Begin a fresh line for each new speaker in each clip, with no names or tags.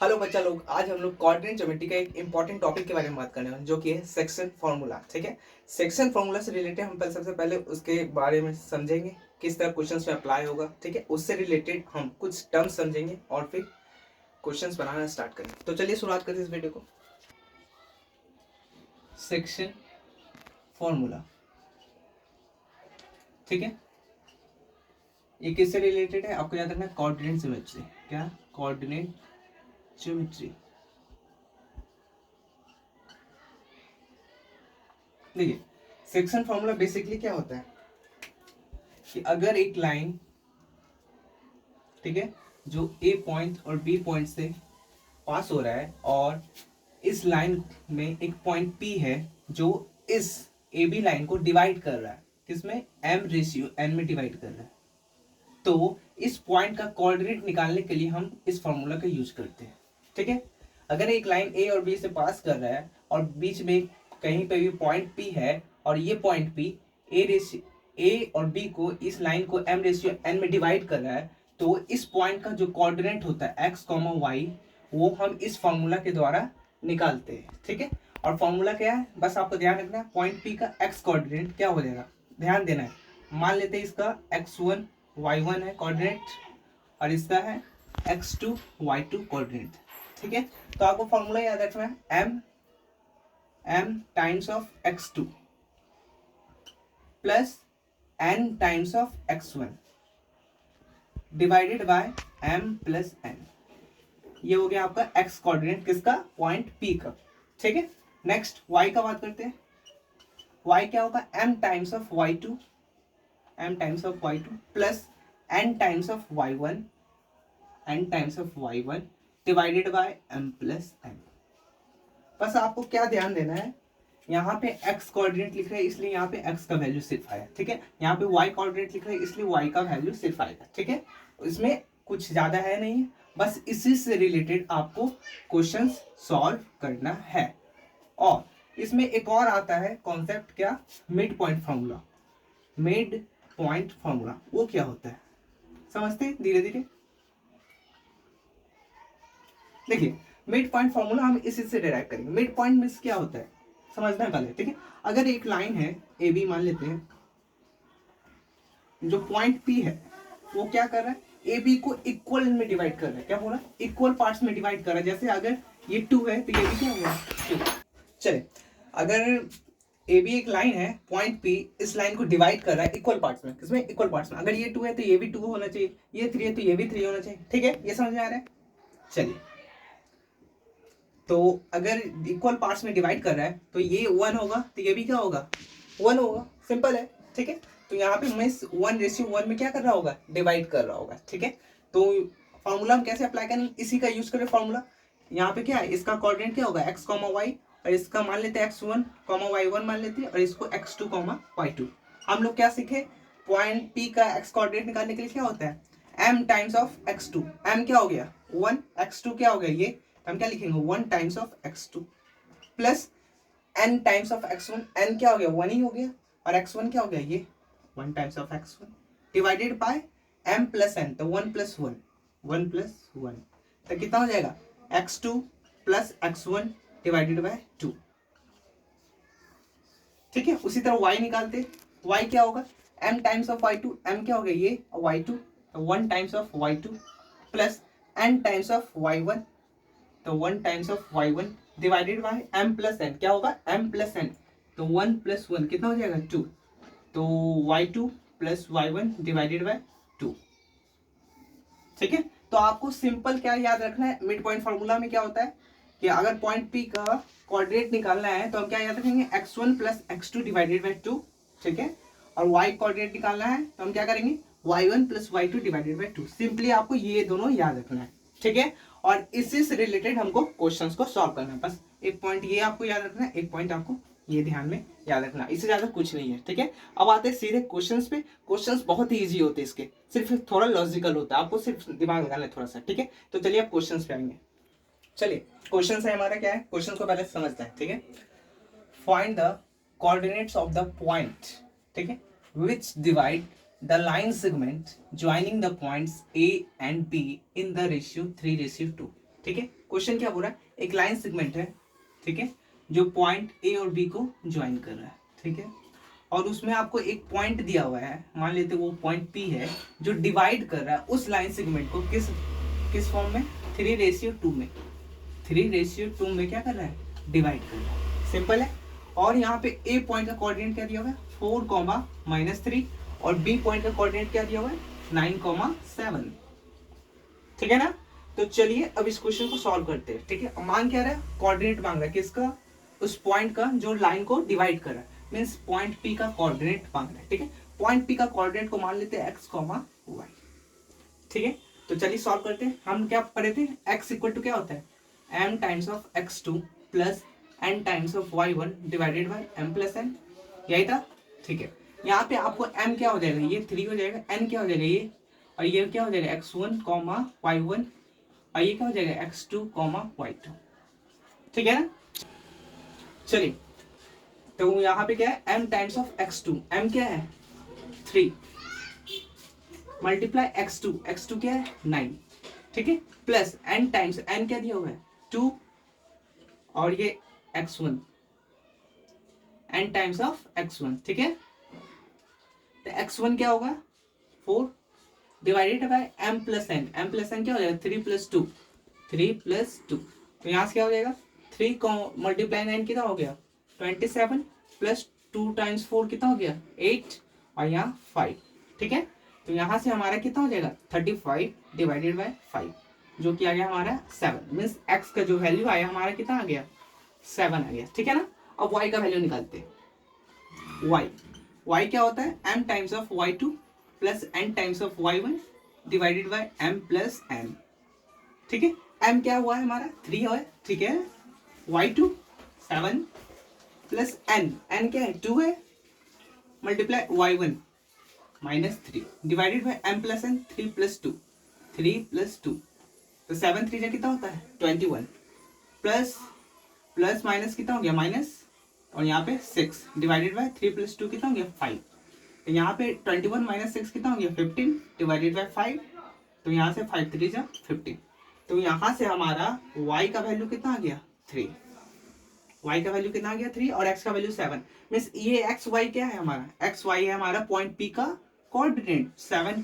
Hello बच्चा लोग, आज हम लोग कोऑर्डिनेट ज्योमेट्री का एक इंपॉर्टेंट टॉपिक के बारे में बात करने वाले हैं जो कि है सेक्शन फार्मूला। ठीक है, सेक्शन फार्मूला से रिलेटेड हम पहले सबसे पहले उसके बारे में समझेंगे, किस तरह क्वेश्चंस में अप्लाई होगा। ठीक है, उससे रिलेटेड हम कुछ टर्म्स समझेंगे और फिर क्वेश्चंस बनाना स्टार्ट करेंगे। तो चलिए शुरुआत करते हैं इस वीडियो को। सेक्शन फार्मूला, ठीक है, ये किससे रिलेटेड है आपको याद रखना है, कोऑर्डिनेट ज्योमेट्री। क्या? Coordinate geometry. देखिए, सेक्शन फार्मूला बेसिकली क्या होता है कि अगर एक लाइन, ठीक है, जो ए पॉइंट और बी पॉइंट से पास हो रहा है और इस लाइन में एक पॉइंट पी है जो इस ए बी लाइन को डिवाइड कर रहा है, किसमें? एम रेशियो एन में डिवाइड कर रहा है, तो इस पॉइंट का कोऑर्डिनेट निकालने के लिए हम इस फॉर्मूला का यूज करते हैं। ठीक है, अगर एक लाइन ए और बी से पास कर रहा है और बीच में कहीं पे भी पॉइंट पी है और ये पॉइंट पी ए और बी को, इस लाइन को एम रेशियो एन में डिवाइड कर रहा है, तो इस पॉइंट का जो कोऑर्डिनेट होता है एक्स कॉमा वाई, वो हम इस फॉर्मूला के द्वारा निकालते हैं। ठीक है, और फॉर्मूला क्या है, बस आपको ध्यान रखना है, पॉइंट पी का एक्स कोऑर्डिनेट क्या हो जाएगा, ध्यान देना है। मान लेते हैं इसका x1 y1 है कोऑर्डिनेट और इसका है x2 y2 कोऑर्डिनेट। ठीक है, तो आपको फॉर्मूला याद रखना है, m times of x2 plus n times of x1 divided by m plus n। ये हो गया आपका x कोऑर्डिनेट किसका? पॉइंट p का। ठीक है, नेक्स्ट y का बात करते हैं। y क्या होगा? m times of y2 plus n times of y1 divided by m plus n। बस आपको क्या ध्यान देना है, यहाँ पे x कोऑर्डिनेट लिख रहे हैं इसलिए यहाँ पे x का वैल्यू सिर्फ आया। ठीक है, यहाँ पे y कोऑर्डिनेट लिख रहे हैं इसलिए y का वैल्यू सिर्फ आएगा। ठीक है, इसमें कुछ ज्यादा है नहीं, बस इसी से रिलेटेड आपको क्वेश्चंस सॉल्व करना है। और इसमें एक और आता है कॉन्सेप्ट, क्या? Mid point formula. Mid point formula वो क्या होता है समझते हैं धीरे धीरे। देखिए, मिड पॉइंट फॉर्मूला हम इसी से डिराइव करेंगे। मिड पॉइंट मींस क्या होता है समझना है पहले। ठीक है, अगर एक लाइन है ए बी मान लेते हैं, जो पॉइंट पी है वो क्या कर रहा है, ए बी को इक्वल में डिवाइड कर रहा है। क्या बोला? इक्वल पार्ट्स में डिवाइड कर रहा है। जैसे अगर ये 2 है तो ये भी क्या होगा? 2। चले, अगर ए बी एक लाइन है, पॉइंट पी इस लाइन को डिवाइड कर रहा है इक्वल पार्ट्स में। किसमें? इक्वल पार्ट्स में। अगर ये 2 है तो ये भी 2 होना चाहिए, ये 3 है तो ये भी 3 होना चाहिए। ठीक है, ये समझ में आ रहा है? चलिए, तो अगर इक्वल पार्ट्स में डिवाइड कर रहा है तो ये 1 होगा तो ये भी क्या होगा? 1 होगा। सिंपल है। ठीक है, तो यहाँ पे मैं 1:1 में क्या कर रहा होगा? डिवाइड कर रहा होगा। ठीक है, तो फॉर्मूला हम कैसे अप्लाई करें? इसी का यूज करें फॉर्मूला। यहाँ पे क्या है, इसका कोऑर्डिनेट क्या होगा? x, y, और इसका मान लेते हैं x1, y1 मान लेते हैं, और इसको x2, y2। हम लोग क्या सीखे? पॉइंट P का x कोऑर्डिनेट निकालने के लिए क्या होता है? m times of x2। m क्या हो गया? 1। x2 क्या हो गया? ये हम क्या लिखेंगे? 1 times of x2 plus n times of x1। n क्या हो गया? 1 ही हो गया। और x1 क्या हो गया? ये 1 times of x1 divided by m plus n, तो 1 प्लस 1 तो कितना हो जाएगा? x2 plus x1 divided by 2। ठीक है, उसी तरह y निकालते। y क्या होगा? m times of y2। m क्या हो गया? ये y2, तो 1 times of y2 plus n times of y1, तो 1 times of y1 divided by m plus n। क्या होगा? m प्लस n, तो 1 प्लस 1 कितना हो जाएगा? 2, तो y2 plus y1 divided by 2। ठीक है, तो आपको सिंपल क्या याद रखना है, मिड पॉइंट फार्मूला में क्या होता है कि अगर पॉइंट P का कोऑर्डिनेट निकालना है तो हम क्या याद रखेंगे? x1 plus x2 divided by 2। ठीक है, और y कोऑर्डिनेट निकालना है तो हम क्या करेंगे? y1 plus y2 divided by 2। Simply आपको ये दोनों याद रखना है। ठीक है, और इसी से रिलेटेड हमको क्वेश्चंस को सॉल्व करना है। बस एक पॉइंट ये आपको याद रखना है, एक पॉइंट आपको ये ध्यान में याद रखना, इससे ज्यादा कुछ नहीं है। ठीक है, अब आते हैं सीधे क्वेश्चंस पे। क्वेश्चंस बहुत ही इजी होते हैं इसके, सिर्फ थोड़ा लॉजिकल होता है, आपको सिर्फ दिमाग लगाना है थोड़ा सा। ठीक है, तो चलिए अब क्वेश्चंस पे आएंगे। चलिए, क्वेश्चन है हमारा, क्या है क्वेश्चन को पहले समझते हैं। ठीक है, find the coordinates of the point, ठीक है, विच divide the line segment joining the points A and B in the ratio 3:2। ठीक है, क्वेश्चन क्या बोल रहा है, एक लाइन सेगमेंट है, ठीक है, जो पॉइंट ए और बी को ज्वाइन कर रहा है, ठीक है, और उसमें आपको एक पॉइंट दिया हुआ है, मान लेते वो पॉइंट पी है, जो डिवाइड कर रहा है उस लाइन सेगमेंट को किस फॉर्म में, 3:2 में, 3:2 में क्या कर रहा है, डिवाइड कर रहा है, सिंपल है। और यहाँ पे ए पॉइंट का कोऑर्डिनेट क्या दिया हुआ है, 4, -3, और बी पॉइंट का कोऑर्डिनेट क्या दिया हुआ है, 9, 7, ठीक है ना। तो चलिए अब इस क्वेश्चन को सॉल्व करते हैं, ठीक है। मांग क्या रहा है, कोऑर्डिनेट मांग रहा है, किसका, उस पॉइंट का जो लाइन को डिवाइड कर रहा है, मींस पॉइंट पी का कोऑर्डिनेट मांग रहा है, ठीक है। पॉइंट पी का कोऑर्डिनेट को मान लेते हैं x, y, ठीक है। तो चलिए सॉल्व करते हैं। हम क्या पढ़े थे, x इक्वल टू क्या होता है, m times of x2 plus n times of y1 divided by m plus n, यही था, ठीक है। यहाँ पे आपको m क्या हो जाएगा, ये 3 हो जाएगा, n क्या हो जाएगा ये, और ये क्या हो जाएगा x1, y1, और ये क्या हो जाएगा x2, y2, ठीक है ना। चलिए तो यहाँ पे क्या है, m times of x2, m क्या है 3, मल्टीप्लाई x2 क्या है 9, ठीक है, प्लस n टाइम्स, n क्या दिया हुआ है 2, और ये x1, n times of x1, ठीक है। तो x1 क्या होगा 4 divided by m plus n क्या हो जाएगा 3 + 2, तो यहाँ से क्या हो जाएगा 3 को मल्टीप्लाई 9 कितना हो गया 27, प्लस 2 टाइम्स 4 कितना हो गया 8, और यहाँ 5, ठीक है। तो यहाँ से हमारा कितना हो जाएगा 35 डिवाइडेड बाय 5, जो कि आ गया हमारा 7, मीन्स x का जो वैल्यू आया हमारा कितना आ गया 7 आ गया, ठीक है ना। अब y का वैल्यू निकालते हैं, y क्या होता है m times of y2 plus n times of y1 divided by m plus n, ठीक है। m क्या हुआ है हमारा 3 है, ठीक है, y2 7 प्लस n क्या है 2 है, multiply y1 -3 divided by m plus n, 3 + 2, तो 7 3 कितना होता है 21, प्लस माइनस कितना हो गया माइनस, और यहाँ पे 6 डिवाइडेड बाय 3 + 2 कितना हो गया 5, तो यहाँ पे 21 - 6 कितना हो गया 15 डिवाइडेड बाय 5, तो यहाँ से 5 3 जा 15, तो यहाँ से हमारा y का वैल्यू कितना आ गया 3, y का वैल्यू कितना आ गया 3, और x का वैल्यू 7, मीन्स ये x y क्या है हमारा, x y है हमारा पॉइंट p का कोऑर्डिनेट 7,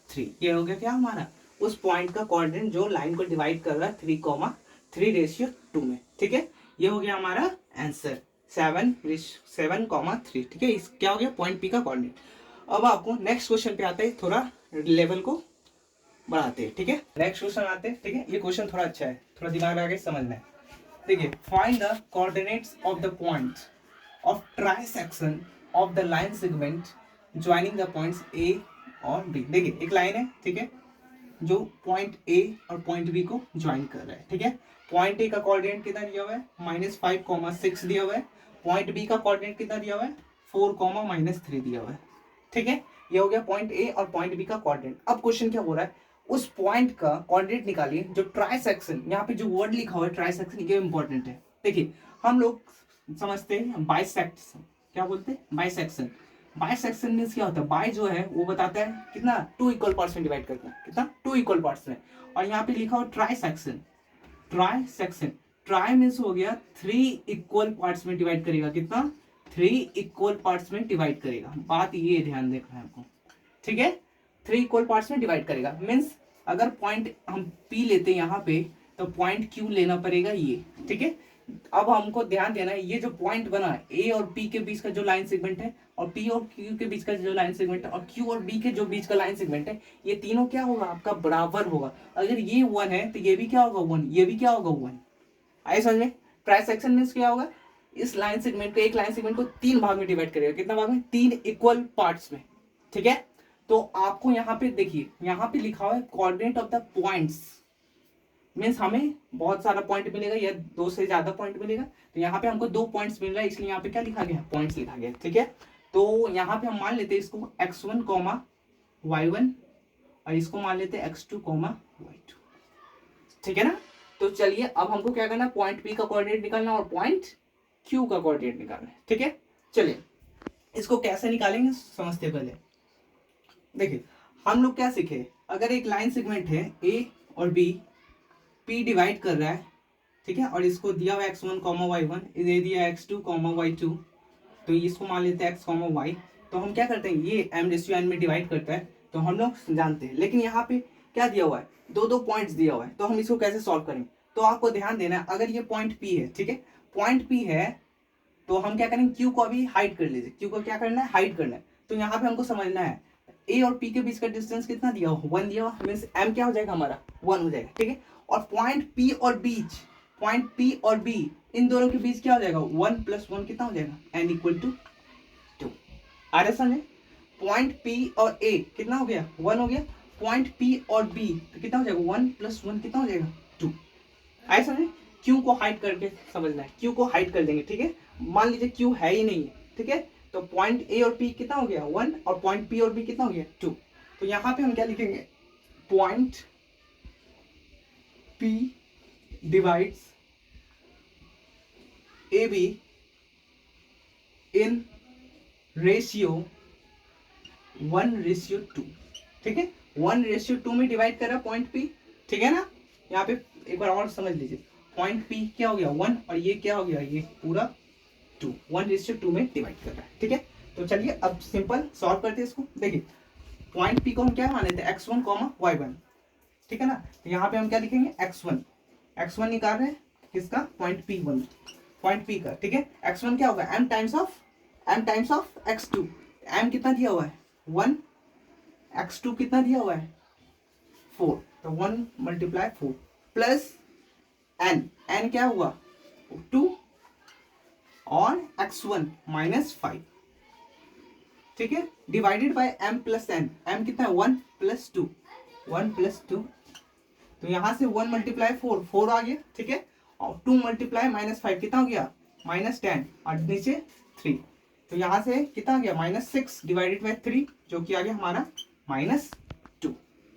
3, ये हो गया क्या हमारा उस पॉइंट का कोऑर्डिनेट जो लाइन को डिवाइड कर रहा है 3:2 में, ठीक है। ये हो गया हमारा आंसर 7, 3, ठीक है, इस क्या हो गया पॉइंट पी का कोऑर्डिनेट। अब आपको नेक्स्ट क्वेश्चन पे आते हैं, थोड़ा लेवल को बढ़ाते हैं, ठीक है। नेक्स्ट क्वेश्चन आते हैं, ठीक है, ये क्वेश्चन थोड़ा अच्छा है, थोड़ा दिमाग लगा के समझना है। देखिए, find the coordinates of the points of trisection of the line segment joining the points A और बी। देखिए एक लाइन है, ठीक है, जो पॉइंट ए और पॉइंट बी को ज्वाइन कर रहा है, ठीक है। पॉइंट ए का कोऑर्डिनेट कितना दिया हुआ है -5, 6 दिया हुआ है, पॉइंट बी का कोऑर्डिनेट कितना दिया हुआ है 4, -3 दिया हुआ है, ठीक है। ये हो गया पॉइंट ए और पॉइंट बी का कोऑर्डिनेट। अब क्वेश्चन क्या बोल रहा है, उस पॉइंट का कोऑर्डिनेट निकालिए जो ट्राइसेक्शन, यहाँ पे जो वर्ड लिखा हुआ है ट्राइसेक्शन, ये इंपॉर्टेंट है। देखिए हम लोग समझते हैं बाइसेक्शन, क्या बोलते हैं बाइसेक्शन, बाइसेक्शन मींस क्या होता है, बाय जो है वो बताता है कितना 2 इक्वल पार्ट्स में डिवाइड करता है, कितना 2 इक्वल पार्ट्स में, और यहाँ पे लिखा हुआ ट्राइसेक्शन, ट्राई मींस हो गया 3 इक्वल पार्ट्स में डिवाइड करेगा, कितना 3 इक्वल पार्ट्स में डिवाइड करेगा, बात ये ध्यान देखना है आपको, ठीक है, 3 इक्वल पार्ट्स में डिवाइड करेगा। मींस अगर पॉइंट हम पी लेते हैं यहाँ पे, तो पॉइंट क्यू लेना पड़ेगा ये, ठीक है। अब हमको ध्यान देना है, ये जो पॉइंट बना है ए और पी के बीच का जो लाइन सेगमेंट है, और पी और क्यू के बीच का जो लाइन सेगमेंट है, और क्यू और बी के जो बीच का लाइन सेगमेंट है, ये तीनों क्या होगा आपका बराबर होगा। अगर ये 1 है तो ये भी क्या होगा 1, ये भी क्या होगा 1, आइए समझ में। ट्राइसेक्शन मींस क्या होगा, इस लाइन सेगमेंट को, एक लाइन सेगमेंट को 3 भाग में डिवाइड करेगा, कितना भाग में 3 इक्वल पार्ट्स में, ठीक है। तो आपको यहाँ पे देखिए, यहाँ पे लिखा हुआ है coordinate of the points, means हमें बहुत सारा पॉइंट मिलेगा या 2 से ज्यादा पॉइंट मिलेगा, तो यहाँ पे हमको 2 पॉइंट्स मिल रहा है, इसलिए यहाँ पे क्या लिखा गया पॉइंट्स लिखा गया, ठीक है। तो यहाँ पे हम मान लेते हैं इसको x1, y1, और इसको मान लेते हैं x2, y2, ठीक है ना। तो चलिए अब हमको क्या करना है, पॉइंट P का कोऑर्डिनेट निकालना और पॉइंट Q का कोऑर्डिनेट निकालना है, ठीक है। चलिए इसको कैसे निकालेंगे समझते पहले। देखिए हम लोग क्या सीखे, अगर एक लाइन सेगमेंट है A और B, P डिवाइड कर रहा है, ठीक है, और इसको दिया हुआ x1 कॉमा y1, दे दिया x2 कॉमा y2, तो इसको मान लेते हैं x कॉमा y। तो हम क्या करते हैं, ये m/n में डिवाइड करता है तो हम लोग जानते हैं, लेकिन यहाँ पे क्या दिया हुआ है, दो दो पॉइंट्स दिया हुआ है, तो हम इसको कैसे सॉल्व करेंगे। तो आपको ध्यान देना है, अगर ये पॉइंट P है, ठीक है, पॉइंट P है तो हम क्या करेंगे, Q को अभी हाइड कर लीजिए, Q को क्या करना है, हाइड करना है। तो यहाँ पे हमको समझना है A और P के बीच का डिस्टेंस कितना दिया हुआ, 1 दिया हुआ, मीन्स M क्या हो जाएगा हमारा, 1 हो जाएगा, ठीक है। और पॉइंट P और B इन दोनों के बीच क्या हो जाएगा, 1 + 1 कितना हो जाएगा, n = 2। आ रहा समझे, पॉइंट P और A कितना हो गया, 1 हो गया, पॉइंट P और B तो कितना हो जाएगा, 1 + 1 कितना हो जाएगा, 2। आए समझे, Q को हाइड करके समझना है, Q को हाइड कर देंगे, ठीक है। मान लीजिए Q है ही नहीं है, ठीक है, तो पॉइंट A और P कितना हो गया, 1, और पॉइंट P और B कितना हो गया, 2। तो यहाँ पे हम क्या लिखेंगे, point P divides AB in ratio 1:2, ठीक है, 1:2 में डिवाइड कर रहा है पॉइंट P, ठीक है ना। यहाँ पे एक बार और समझ लीजिए, पॉइंट P क्या हो गया, 1, और ये क्या हो गया, ये पूरा 2, 1:2 में डिवाइड कर रहा है, ठीक है। तो चलिए अब सिंपल सॉल्व करते हैं इसको। देखिए पॉइंट P को हम क्या मान लेते हैं, x1 y1, ठीक है ना। तो यहाँ पे हम क्या लिखेंगे, x1 निकाल रहे हैं किसका, पॉइंट P का, ठीक है। x1 क्या होगा, m times of x2, m कितना दिया हुआ है, 1, x2 कितना दिया हुआ है, 4, तो 1 × 4 प्लस n क्या हुआ, 2, और x1 -5, ठीक है, divided by m + n, m कितना है, 1 + 2, तो यहां से 1 × 4 आ गया, ठीक है, और 2 × -5 कितना हो गया, -10, और नीचे 3, तो यहां से कितना आ गया, -6 डिवाइडेड बाय 3, जो कि आ गया हमारा -2,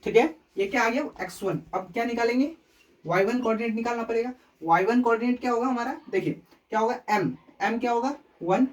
ठीक है। ये क्या आ गया, x1। अब क्या निकालेंगे, y1 कोऑर्डिनेट निकालना पड़ेगा। y1 कोऑर्डिनेट क्या होगा हमारा, देखिए क्या होगा, m क्या होगा, 1,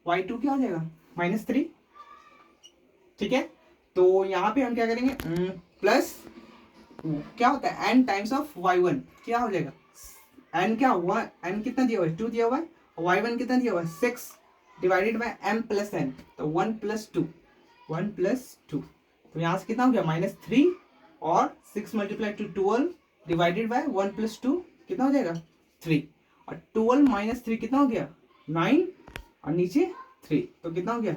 y2 क्या हो जाएगा, -3, ठीक है। तो यहाँ पे हम क्या करेंगे, प्लस क्या होता है, n टाइम्स ऑफ y1 क्या हो जाएगा, n क्या हुआ, n कितना दिया हुआ है, 2 दिया हुआ है, y1 कितना दिया हुआ है, 6, डिवाइडेड बाय m + n, तो 1 + 2, तो यहाँ से कितना हो गया, -3, और 6 × 2 12 डिवाइडेड बाय 1 + 2 कितना हो जाएगा, 3, और 12 - 3 कितना हो गया, 9, और नीचे 3, तो कितना हो गया,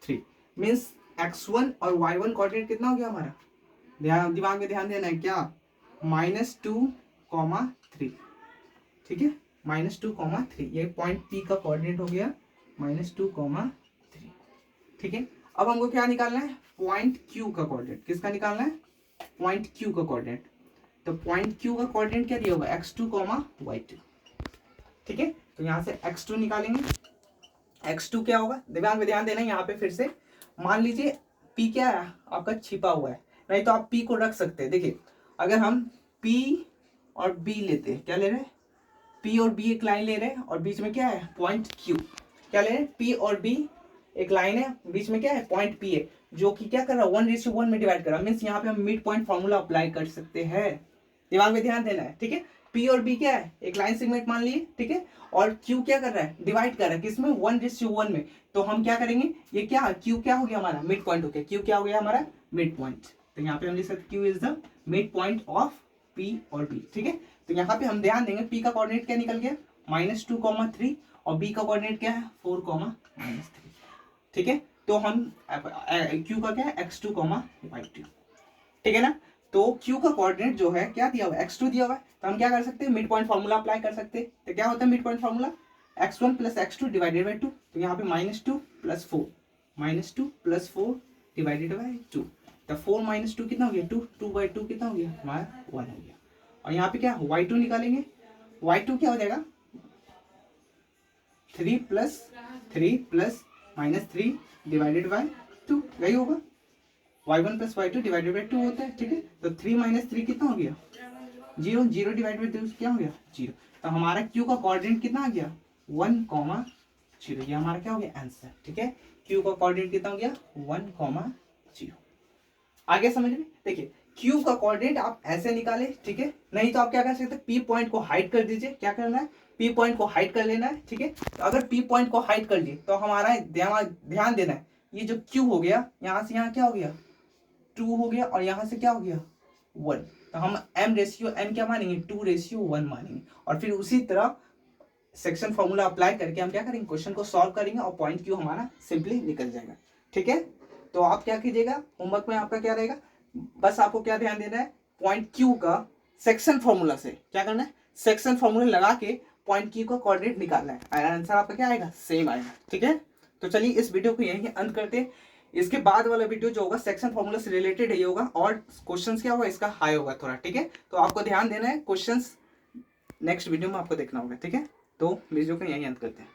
3, मीन्स x1 और y1 कोऑर्डिनेट कितना हो गया हमारा, दिमाग में ध्यान देना है, क्या, -2, 3, ठीक है, -2, 3, ये पॉइंट P का कोऑर्डिनेट हो गया, -2, 3, ठीक है। अब हमको क्या निकालना है, पॉइंट Q का कोऑर्डिनेट, किसका निकालना है, पॉइंट Q का कोऑर्डिनेट। तो पॉइंट Q का कोऑर्डिनेट क्या दिया हुआ है, x2, y2, ठीक है। तो यहाँ से x2 निकालेंगे, x2 क्या होगा, दिमाग में ध्यान देना, यहाँ पे फिर से मान लीजिए P क्या है आपका, छिपा हुआ है, नहीं तो आप P को रख सकते हैं। देखिए अगर हम P और B लेते हैं, क्या ले रहे हैं, P और B एक लाइन ले रहे हैं, और बीच में क्या है, पॉइंट Q, क्या ले रहे हैं, P और B एक लाइन है, बीच में क्या है, पॉइंट P है, जो कि क्या कर रहा है, 1:1 में डिवाइड कर रहा है, मीन्स यहाँ पे हम मिड पॉइंट फॉर्मूला अप्लाई कर सकते हैं, दिमाग में ध्यान देना है, ठीक है। P और B क्या है, एक लाइन सेगमेंट मान लिए, ठीक है, और Q क्या कर रहा है, डिवाइड कर रहा है किसमें, 1:1 में, तो हम क्या करेंगे, ये क्या, Q क्या हो गया हमारा, मिड पॉइंट हो गया, Q क्या हो गया हमारा, मिड पॉइंट, तो यहाँ पे हम लिख सकते Q is the mid point of P और B, ठीक है। तो यहाँ पे हम ध्यान देंगे, P का कोऑर्डिनेट क्या निकल गया, -2, 3, और B का कोऑर्डिनेट क्या है, 4, -3, ठीक है। तो हम Q का क्या है, x2, y2, ठीक है ना। तो Q का कोऑर्डिनेट जो है क्या दिया हुआ है, x2 दिया हुआ है, तो हम क्या कर सकते हैं, मिड पॉइंट फार्मूला अप्लाई कर सकते हैं। तो क्या होता है mid point formula, x1 + x2 divided by 2, तो यहाँ पे -2 + 4, -2 + 4 डिवाइडेड बाय 2, तो 4 - 2 कितना हो गया, 2, 2/2 कितना हो गया हमारा, 1 हो गया। और यहाँ पे क्या y2 निकालेंगे, y2 क्या हो जाएगा, 3 + 3 + -3 डिवाइडेड बाय 2, यही होगा, y1 + y2 डिवाइडेड बाय 2 होता है, ठीक है। तो 3 - 3 कितना हो गया, 0, 0 डिवाइड बाय 2 क्या हो गया, 0। तो हमारा Q का कोऑर्डिनेट कितना आ गया, 1, 0, ये हमारा क्या हो गया, आंसर, ठीक है। Q का कोऑर्डिनेट कितना हो गया, 1, 0। आगे समझ में, देखिए क्यू का कोऑर्डिनेट आप ऐसे निकाले, ठीक है। नहीं तो आप क्या कर सकते हैं, पी पॉइंट को हाइड कर दीजिए। क्या करना है, पी पॉइंट को हाइड कर लेना है, ठीक है। तो अगर पी पॉइंट को हाइड कर दिए तो हमारा ध्यान देना है, ये जो क्यू हो गया यहाँ से यहाँ क्या हो गया 2 हो गया, और यहाँ से क्या हो गया 1। तो हम m रेशियो n क्या मानेंगे 2:1 मानेंगे। और फिर उसी तरह सेक्शन फॉर्मूला अप्लाई करके हम क्या करेंगे, क्वेश्चन को सॉल्व करेंगे और पॉइंट क्यू हमारा सिंपली निकल जाएगा, ठीक है। तो आप क्या कीजिएगा, होमवर्क में आपका क्या रहेगा, बस आपको क्या ध्यान देना है, पॉइंट क्यू का सेक्शन फॉर्मूला से क्या करना है, सेक्शन फॉर्मूला लगा के पॉइंट क्यू का कोऑर्डिनेट निकालना है, आंसर आपका क्या आएगा, सेम आएगा, ठीक है। तो चलिए इस वीडियो को यहीं अंत करते हैं। इसके बाद वाला वीडियो जो होगा सेक्शन फॉर्मूला से रिलेटेड ही होगा, और क्वेश्चंस क्या होगा इसका हाई होगा थोड़ा, ठीक है। तो आपको ध्यान देना है, क्वेश्चंस नेक्स्ट वीडियो में आपको देखना होगा, ठीक है। तो वीडियो को यहीं अंत करते हैं।